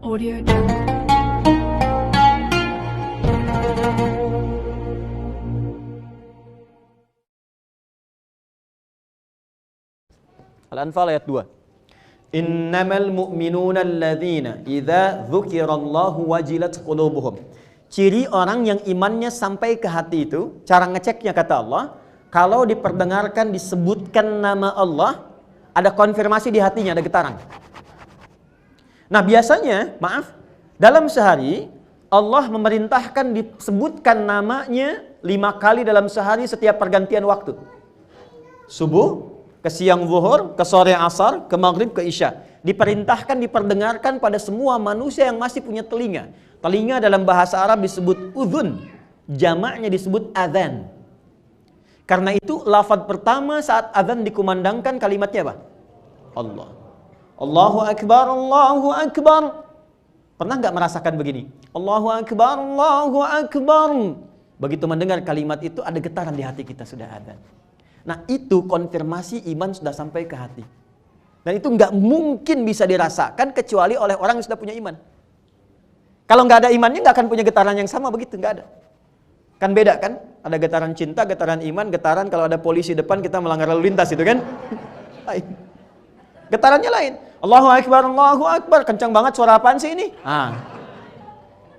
Audio Jungle. Al-Anfal ayat 2. Innamal mu'minuna alladzina idza dzukirallahu wajilat qulubuhum. Ciri orang yang imannya sampai ke hati itu, cara ngeceknya kata Allah, kalau diperdengarkan disebutkan nama Allah, ada konfirmasi di hatinya, ada getaran. Nah, biasanya, maaf, dalam sehari Allah memerintahkan disebutkan namanya 5 kali dalam sehari setiap pergantian waktu. Subuh, ke siang zuhur, ke sore asar, ke maghrib, ke isya. Diperintahkan, diperdengarkan pada semua manusia yang masih punya telinga. Telinga dalam bahasa Arab disebut udhun, jamaknya disebut adzan. Karena itu lafaz pertama saat adzan dikumandangkan kalimatnya apa? Allah. Allahu Akbar, Allahu Akbar. Pernah nggak merasakan begini? Allahu Akbar, Allahu Akbar. Begitu mendengar kalimat itu ada getaran di hati kita, sudah adzan. Nah, itu konfirmasi iman sudah sampai ke hati. Dan itu nggak mungkin bisa dirasakan kecuali oleh orang yang sudah punya iman. Kalau nggak ada imannya nggak akan punya getaran yang sama, begitu nggak ada. Kan beda kan? Ada getaran cinta, getaran iman, getaran kalau ada polisi depan kita melanggar lalu lintas itu kan? Lain. Getarannya lain. Allahu Akbar, Allahu Akbar. Kencang banget, suara apaan sih ini?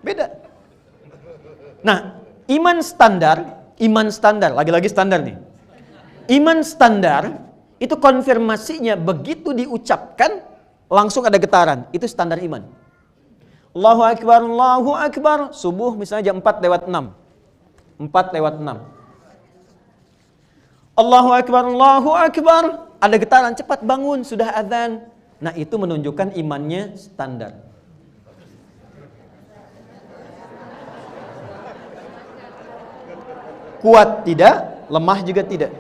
Beda. Nah, iman standar, lagi-lagi standar nih. Iman standar itu konfirmasinya begitu diucapkan langsung ada getaran. Itu standar iman. Allahu Akbar, Allahu Akbar. Subuh misalnya jam 4:06. 4:06. Allahu Akbar, Allahu Akbar. Ada getaran, cepat bangun, sudah adzan. Nah, itu menunjukkan imannya standar. Kuat tidak, lemah juga tidak.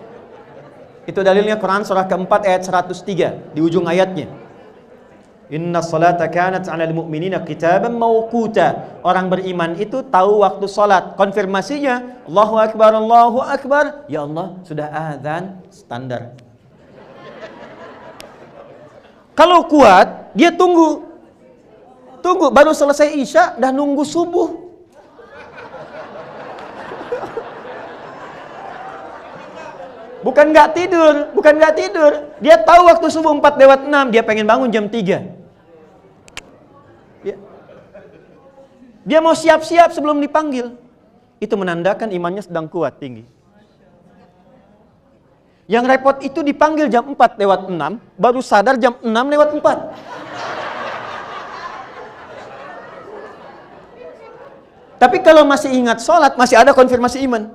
Itu dalilnya Quran surah keempat ayat 103 di ujung ayatnya. Inna salata kanat 'alal mu'minina kitaban mawquta. Orang beriman itu tahu waktu salat. Konfirmasinya Allahu Akbar, Allahu Akbar. Ya Allah, sudah azan standar. Kalau kuat, dia tunggu baru selesai isya dah nunggu subuh. Bukan nggak tidur. Dia tahu waktu subuh 4:06, dia pengen bangun jam 3. Dia mau siap-siap sebelum dipanggil. Itu menandakan imannya sedang kuat, tinggi. Yang repot itu dipanggil jam 4:06, baru sadar jam 6:04. Tapi kalau masih ingat sholat, masih ada konfirmasi iman.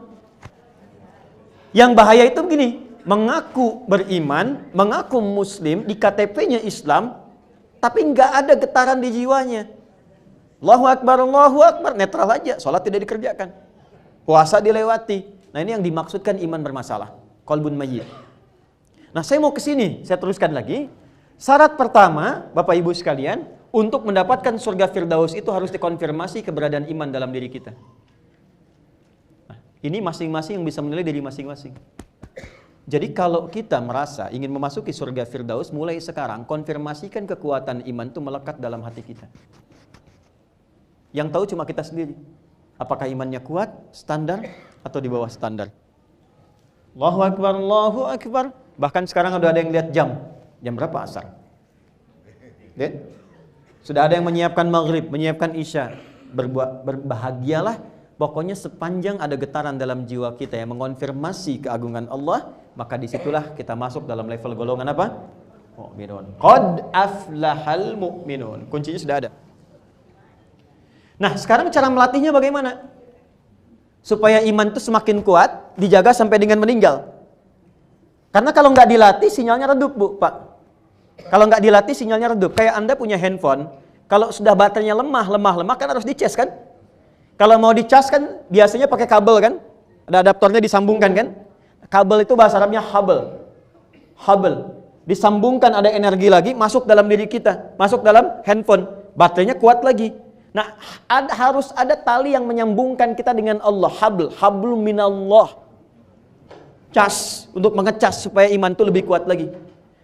Yang bahaya itu begini, mengaku beriman, mengaku muslim, di KTP-nya Islam, tapi nggak ada getaran di jiwanya. Allahu Akbar, netral aja, sholat tidak dikerjakan. Puasa dilewati. Nah, ini yang dimaksudkan iman bermasalah. Qalbun mayyit. Nah, saya mau ke sini, saya teruskan lagi. Syarat pertama, Bapak Ibu sekalian, untuk mendapatkan surga Firdaus itu harus dikonfirmasi keberadaan iman dalam diri kita. Ini masing-masing yang bisa menilai diri masing-masing. Jadi kalau kita merasa ingin memasuki surga Firdaus, mulai sekarang konfirmasikan kekuatan iman itu melekat dalam hati kita. Yang tahu cuma kita sendiri. Apakah imannya kuat, standar, atau di bawah standar. Allahu Akbar, Allahu Akbar. Bahkan sekarang udah ada yang lihat jam. Jam berapa asar? Lihat. Sudah ada yang menyiapkan maghrib, menyiapkan isya. Berbahagialah. Pokoknya sepanjang ada getaran dalam jiwa kita yang mengonfirmasi keagungan Allah, maka disitulah kita masuk dalam level golongan apa? Mu'minun. Qad aflahal mu'minun. Kuncinya sudah ada. Nah, sekarang cara melatihnya bagaimana? Supaya iman itu semakin kuat, dijaga sampai dengan meninggal. Karena kalau nggak dilatih, sinyalnya redup, Bu, Pak. Kalau nggak dilatih, sinyalnya redup. Kayak Anda punya handphone, kalau sudah baterainya lemah, kan harus dicas kan? Kalau mau dicas kan biasanya pakai kabel kan? Ada adaptornya disambungkan kan? Kabel itu bahasa Arabnya habel. Disambungkan ada energi lagi masuk dalam diri kita, masuk dalam handphone. Baterainya kuat lagi. Nah, harus ada tali yang menyambungkan kita dengan Allah. Hablum minallah. Cas, untuk mengecas supaya iman itu lebih kuat lagi.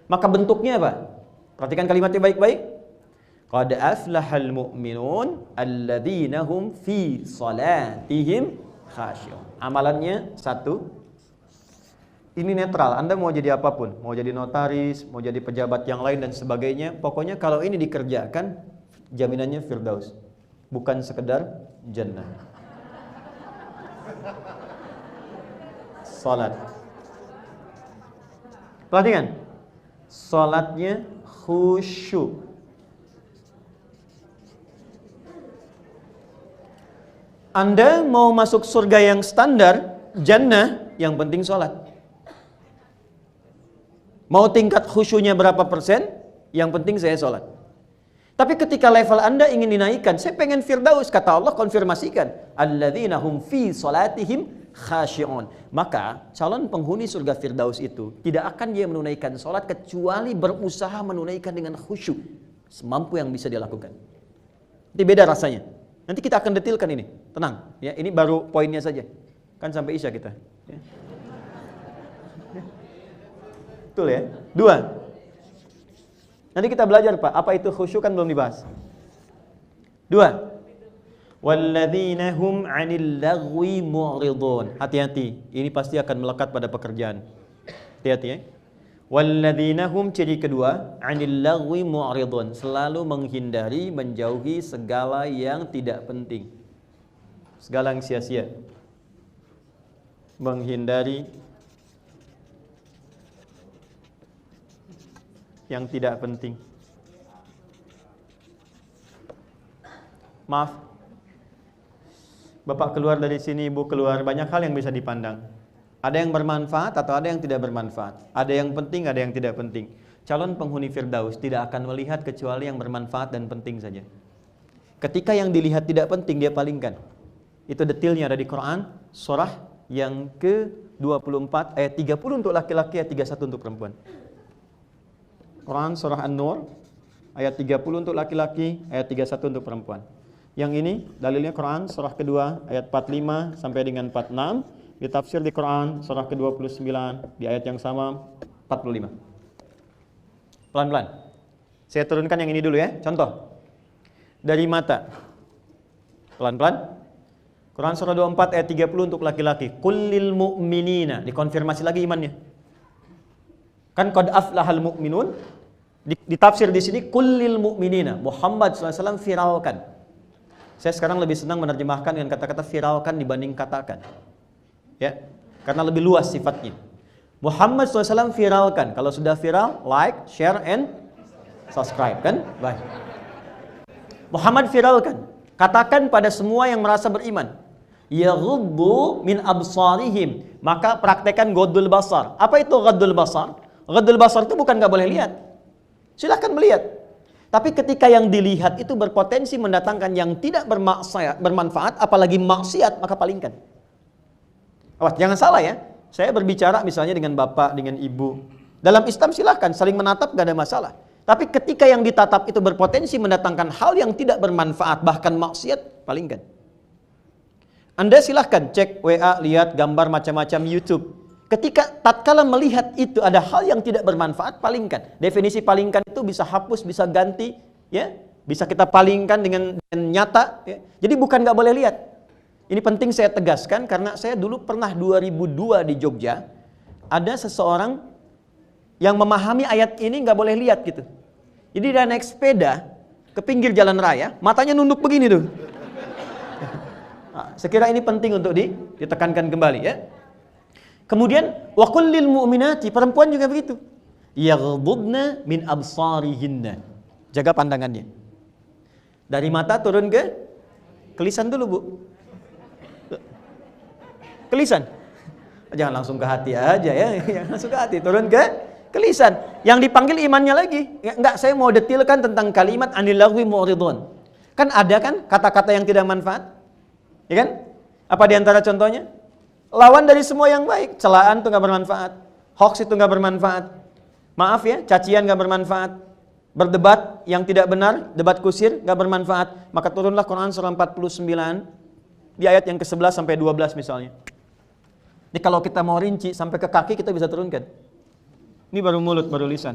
Maka bentuknya apa? Perhatikan kalimatnya baik-baik. Qad aflahal mu'minun alladzina hum fi salatihim khashi'un. Amalannya satu. Ini netral. Anda mau jadi apapun, mau jadi notaris, mau jadi pejabat yang lain dan sebagainya. Pokoknya kalau ini dikerjakan, jaminannya firdaus. Bukan sekedar jannah. Salat. Perhatikan. Salatnya khusyuk. Anda mau masuk surga yang standar, jannah, yang penting sholat. Mau tingkat khusyunya berapa persen, yang penting saya sholat. Tapi ketika level Anda ingin dinaikkan, saya pengen firdaus, kata Allah konfirmasikan, alladzina hum fi salatihim khashi'un. Maka calon penghuni surga firdaus itu tidak akan dia menunaikan sholat kecuali berusaha menunaikan dengan khusyuk, semampu yang bisa dia lakukan. Itu beda rasanya. Nanti kita akan detilkan ini. Tenang, ya. Ini baru poinnya saja. Kan sampai Isya kita. Ya. Betul ya? 2. Nanti kita belajar, Pak. Apa itu khusyuk kan belum dibahas. 2. Walladzina hum 'anil lagwi mu'ridun. Hati-hati. Ini pasti akan melekat pada pekerjaan. Hati-hati ya. Walladzina hum, ciri kedua, 'anil lagwi mu'ridun, selalu menghindari, menjauhi segala yang tidak penting. Segala yang sia-sia. Menghindari yang tidak penting. Maaf. Bapak keluar dari sini, Ibu keluar, banyak hal yang bisa dipandang. Ada yang bermanfaat atau ada yang tidak bermanfaat. Ada yang penting, ada yang tidak penting. Calon penghuni firdaus tidak akan melihat kecuali yang bermanfaat dan penting saja. Ketika yang dilihat tidak penting, dia palingkan. Itu detailnya ada di Quran, surah yang ke-24, ayat 30 untuk laki-laki, ayat 31 untuk perempuan. Quran surah An-Nur, ayat 30 untuk laki-laki, ayat 31 untuk perempuan. Yang ini dalilnya Quran surah kedua, ayat 45 sampai dengan 46. Ditafsir di Quran surah ke-29 di ayat yang sama 45. Pelan-pelan. Saya turunkan yang ini dulu ya. Contoh. Dari mata. Pelan-pelan. Quran surah 24 ayat 30 untuk laki-laki. Kullil mu'minina. Dikonfirmasi lagi imannya. Kan qad aflahal mu'minun. Ditafsir di sini kullil mu'minina. Muhammad SAW viralkan. Saya sekarang lebih senang menerjemahkan dengan kata-kata viralkan dibanding katakan. Ya, karena lebih luas sifatnya. Muhammad SAW viralkan. Kalau sudah viral, like, share, and subscribe kan? Baik. Muhammad viralkan. Katakan pada semua yang merasa beriman, yaghuddu min absarihim. Maka praktekan ghaddul basar. Apa itu ghaddul basar? Ghaddul basar itu bukan nggak boleh lihat. Silahkan melihat. Tapi ketika yang dilihat itu berpotensi mendatangkan yang tidak bermanfaat, apalagi maksiat, maka palingkan. Awas, jangan salah ya. Saya berbicara misalnya dengan bapak, dengan ibu. Dalam Islam silahkan saling menatap, gak ada masalah. Tapi ketika yang ditatap itu berpotensi mendatangkan hal yang tidak bermanfaat, bahkan maksiat, palingkan. Anda silahkan cek WA, lihat gambar macam-macam YouTube. Ketika tatkala melihat itu ada hal yang tidak bermanfaat, palingkan. Definisi palingkan itu bisa hapus, bisa ganti, ya, bisa kita palingkan dengan nyata. Ya. Jadi bukan gak boleh lihat. Ini penting saya tegaskan karena saya dulu pernah 2002 di Jogja, ada seseorang yang memahami ayat ini nggak boleh lihat gitu. Jadi dia naik sepeda ke pinggir jalan raya, matanya nunduk begini tuh. Nah, saya kira ini penting untuk ditekankan kembali ya. Kemudian wa kullil mu'minati, perempuan juga begitu. Yaghdudna min absarihinna. Jaga pandangannya. Dari mata turun ke kelisan dulu, Bu. Kelisan. Jangan langsung ke hati aja ya. Jangan langsung ke hati, turun ke kelisan. Yang dipanggil imannya lagi. Enggak, saya mau detilkan tentang kalimat anil lagwi mu'ridun. Kan ada kan kata-kata yang tidak manfaat? Ya kan? Apa di antara contohnya? Lawan dari semua yang baik. Celaan itu enggak bermanfaat. Hoax itu enggak bermanfaat. Maaf ya, cacian enggak bermanfaat. Berdebat yang tidak benar, debat kusir enggak bermanfaat. Maka turunlah Quran surah 49 di ayat yang ke-11 sampai 12 misalnya. Ini kalau kita mau rinci sampai ke kaki kita bisa turunkan. Ini baru mulut, baru lisan.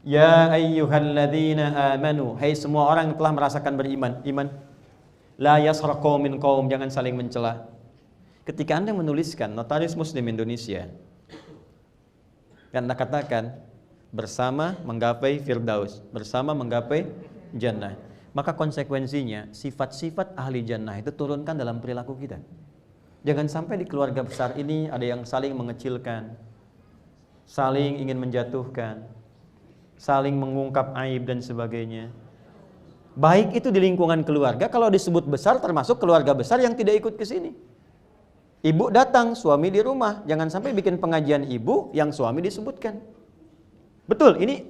Ya ayyuhalladzina amanu, hai semua orang yang telah merasakan beriman, iman. La yaskhar qaumin qaum, jangan saling mencela. Ketika Anda menuliskan Notaris Muslim Indonesia, Anda katakan bersama menggapai firdaus, bersama menggapai jannah, maka konsekuensinya sifat-sifat ahli jannah itu turunkan dalam perilaku kita. Jangan sampai di keluarga besar ini ada yang saling mengecilkan, saling ingin menjatuhkan, saling mengungkap aib dan sebagainya. Baik itu di lingkungan keluarga, kalau disebut besar termasuk keluarga besar yang tidak ikut ke sini. Ibu datang, suami di rumah, jangan sampai bikin pengajian ibu yang suami disebutkan. Betul, ini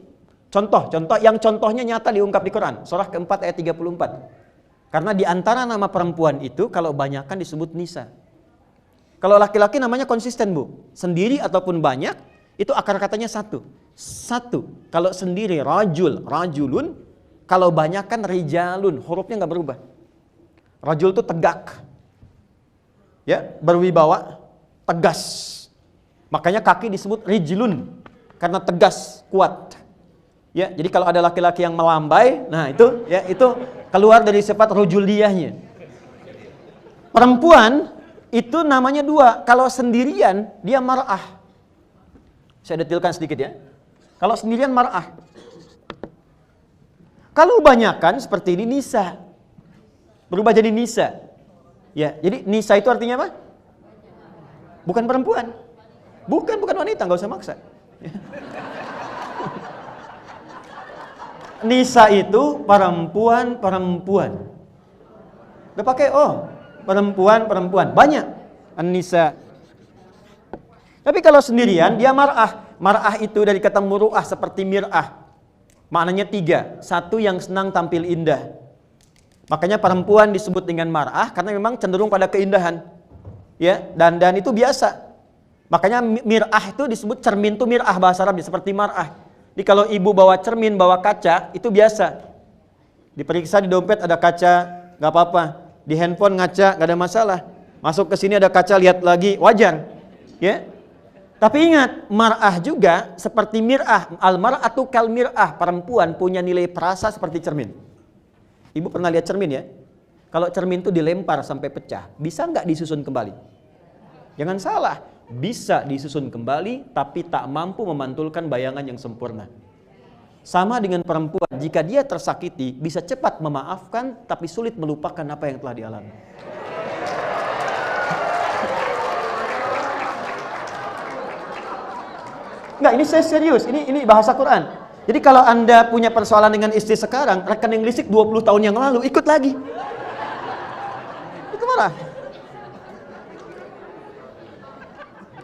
contoh yang contohnya nyata diungkap di Quran, surah keempat ayat 34. Karena di antara nama perempuan itu kalau banyakan disebut nisa. Kalau laki-laki namanya konsisten, Bu. Sendiri ataupun banyak, itu akar katanya satu. Kalau sendiri rajulun, kalau banyakan rijalun, hurufnya nggak berubah. Rajul itu tegak, ya, berwibawa, tegas. Makanya kaki disebut rijlun karena tegas, kuat. Ya, jadi kalau ada laki-laki yang melambai, nah itu keluar dari sifat rujuliyahnya. Perempuan itu namanya dua. Kalau sendirian dia mar'ah. Saya detilkan sedikit ya. Kalau sendirian mar'ah. Kalau banyakan seperti ini nisa. Berubah jadi nisa. Ya, jadi nisa itu artinya apa? Bukan perempuan. Bukan wanita, nggak usah maksa. Nisa itu perempuan. Udah pakai perempuan. Banyak an-nisa. Tapi kalau sendirian dia mar'ah. Mar'ah itu dari kata muru'ah seperti mir'ah. Maknanya tiga. Satu yang senang tampil indah. Makanya perempuan disebut dengan mar'ah karena memang cenderung pada keindahan. Ya, dan itu biasa. Makanya mir'ah itu disebut cermin itu mir'ah bahasa Arab seperti mar'ah. Jadi kalau ibu bawa cermin, bawa kaca, itu biasa. Diperiksa di dompet ada kaca, nggak apa-apa. Di handphone ngaca, nggak ada masalah. Masuk ke sini ada kaca, lihat lagi, wajar. Ya. Tapi ingat, mar'ah juga seperti mir'ah. Al-mar'atu kal mir'ah. Perempuan punya nilai perasa seperti cermin. Ibu pernah lihat cermin ya? Kalau cermin itu dilempar sampai pecah, bisa nggak disusun kembali? Jangan salah. Bisa disusun kembali, tapi tak mampu memantulkan bayangan yang sempurna. Sama dengan perempuan, jika dia tersakiti, bisa cepat memaafkan, tapi sulit melupakan apa yang telah dialami. Enggak, ini saya serius, ini bahasa Quran. Jadi kalau Anda punya persoalan dengan istri sekarang, rekening listrik 20 tahun yang lalu, ikut lagi. Itu marah.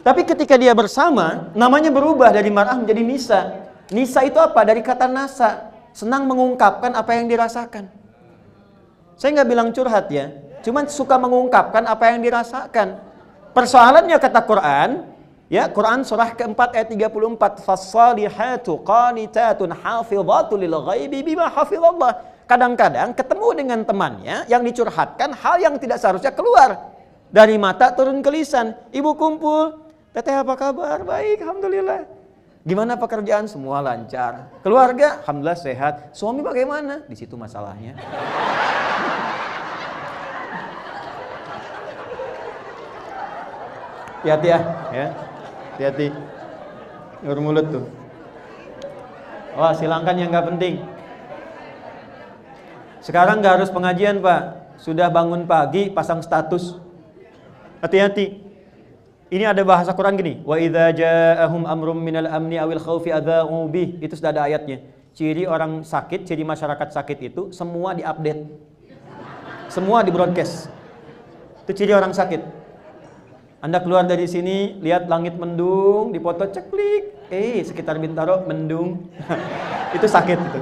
Tapi ketika dia bersama, namanya berubah dari mar'ah menjadi nisa. Nisa itu apa? Dari kata nasa, senang mengungkapkan apa yang dirasakan. Saya nggak bilang curhat ya, cuman suka mengungkapkan apa yang dirasakan. Persoalannya kata Quran, ya Quran surah keempat ayat 34, Fas-salihatu qanitatun hafidhatul lil ghaibi bima hafidhallah. Kadang-kadang ketemu dengan temannya yang dicurhatkan hal yang tidak seharusnya keluar. Dari mata turun ke lisan. Ibu kumpul. Teteh apa kabar? Baik, alhamdulillah. Gimana pekerjaan? Semua lancar. Keluarga? Alhamdulillah sehat. Suami bagaimana? Di situ masalahnya. Hati-hati ya. Hati-hati. Ngurus mulut tuh. Wah, silangkan yang nggak penting. Sekarang nggak harus pengajian, Pak. Sudah bangun pagi, pasang status. Hati-hati. Ini ada bahasa Quran gini, wa idza ja'ahum amrum minal amni awil khaufi adza'u bih. Itu sudah ada ayatnya. Ciri orang sakit, ciri masyarakat sakit itu semua diupdate. Semua di-broadcast. Itu ciri orang sakit. Anda keluar dari sini, lihat langit mendung, dipoto ceklik. Sekitar Bintaro mendung. Itu sakit itu.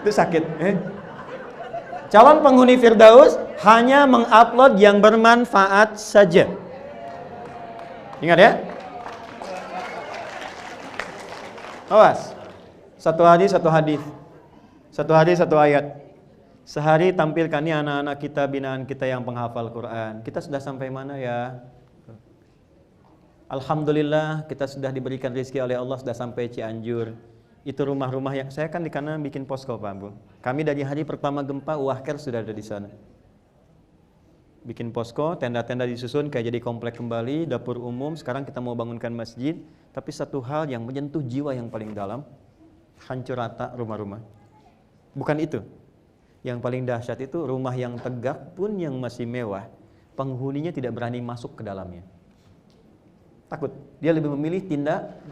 Itu sakit, Calon penghuni Firdaus hanya mengupload yang bermanfaat saja. Ingat ya. Awas. Satu hari satu hadis. Satu hari satu ayat. Sehari tampilkan nih anak-anak kita, binaan kita yang penghafal Quran. Kita sudah sampai mana ya? Alhamdulillah kita sudah diberikan rezeki oleh Allah, sudah sampai Cianjur. Itu rumah-rumah yang saya kan di kanan bikin posko Pak Bu. Kami dari hari pertama gempa Wahker sudah ada di sana. Bikin posko, tenda-tenda disusun kayak jadi komplek kembali, dapur umum. Sekarang kita mau bangunkan masjid. Tapi satu hal yang menyentuh jiwa yang paling dalam, hancur rata rumah-rumah. Bukan itu. Yang paling dahsyat itu rumah yang tegak pun yang masih mewah, penghuninya tidak berani masuk ke dalamnya. Takut. Dia lebih memilih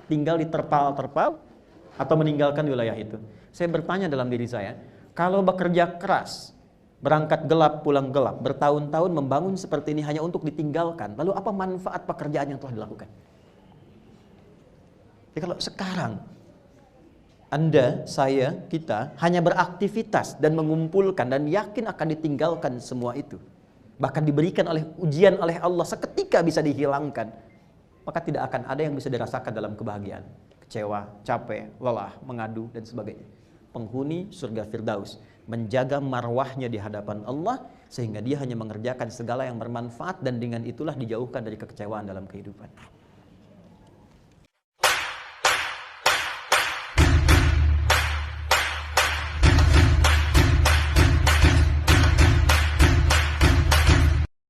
tinggal di terpal-terpal atau meninggalkan wilayah itu. Saya bertanya dalam diri saya, kalau bekerja keras, berangkat gelap, pulang gelap, bertahun-tahun membangun seperti ini hanya untuk ditinggalkan, lalu apa manfaat pekerjaan yang telah dilakukan? Jadi kalau sekarang Anda, saya, kita hanya beraktivitas dan mengumpulkan dan yakin akan ditinggalkan semua itu, bahkan diberikan oleh ujian oleh Allah seketika bisa dihilangkan, maka tidak akan ada yang bisa dirasakan dalam kebahagiaan. Kecewa, capek, lelah, mengadu, dan sebagainya. Penghuni surga Firdaus menjaga marwahnya di hadapan Allah sehingga dia hanya mengerjakan segala yang bermanfaat dan dengan itulah dijauhkan dari kekecewaan dalam kehidupan.